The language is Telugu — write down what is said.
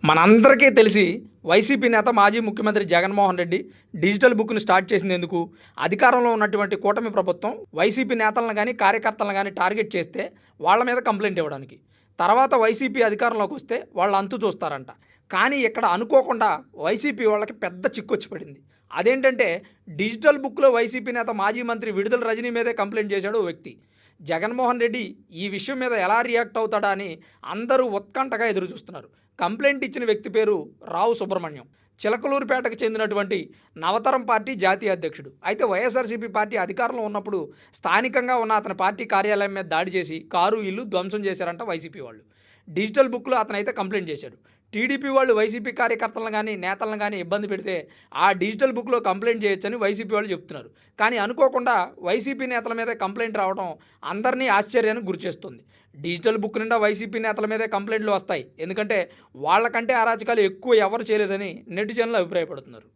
మనందరికీ తెలిసి వైసీపీ నేత మాజీ ముఖ్యమంత్రి జగన్మోహన్ రెడ్డి డిజిటల్ బుక్‌ని స్టార్ట్ చేసిందెందుకు? అధికారంలో ఉన్నటువంటి కూటమి ప్రభుత్వం వైసీపీ నేతలను గాని, కార్యకర్తలను గాని టార్గెట్ చేస్తే వాళ్ళ మీద కంప్లెయింట్ ఇవ్వడానికి. తర్వాత వైసీపీ అధికారంలోకొస్తే వాళ్ళ అంతు చూస్తారంట. కానీ ఇక్కడ అనుకోకుండా వైసీపీ వాళ్ళకి పెద్ద చిక్కొచ్చి పడింది. అదేంటంటే డిజిటల్ బుక్‌లో వైసీపీ నేత మాజీ మంత్రి విడుదల రజనీ మీదే కంప్లెయింట్ చేశాడు ఓ వ్యక్తి. జగన్మోహన్ రెడ్డి ఈ విషయం మీద ఎలా రియాక్ట్ అవుతాడా అని అందరూ ఉత్కంఠగా ఎదురుచూస్తున్నారు. కంప్లైంట్ ఇచ్చిన వ్యక్తి పేరు రావు సుబ్రహ్మణ్యం. చిలకలూరిపేటకు చెందినటువంటి నవతరం పార్టీ జాతీయ అధ్యక్షుడు. అయితే వైఎస్ఆర్సీపీ పార్టీ అధికారంలో ఉన్నప్పుడు స్థానికంగా ఉన్న అతని పార్టీ కార్యాలయం మీద దాడి చేసి కారు, ఇల్లు ధ్వంసం చేశారంట వైసీపీ వాళ్ళు. డిజిటల్ బుక్‌లో అతనైతే కంప్లెయింట్ చేశాడు. టీడీపీ వాళ్ళు వైసీపీ కార్యకర్తలను గానీ, నేతలను గానీ ఇబ్బంది పెడితే ఆ డిజిటల్ బుక్‌లో కంప్లెయింట్ చేయొచ్చని వైసీపీ వాళ్ళు చెప్తున్నారు. కానీ అనుకోకుండా వైసీపీ నేతల మీదే కంప్లెయింట్ రావడం అందరినీ ఆశ్చర్యానికి గురిచేస్తుంది. డిజిటల్ బుక్ నిండా వైసీపీ నేతల మీదే కంప్లెయింట్లు వస్తాయి. ఎందుకంటే వాళ్ళకంటే అరాచకాలు ఎక్కువ ఎవరు చేయలేదని నెటిజన్లు అభిప్రాయపడుతున్నారు.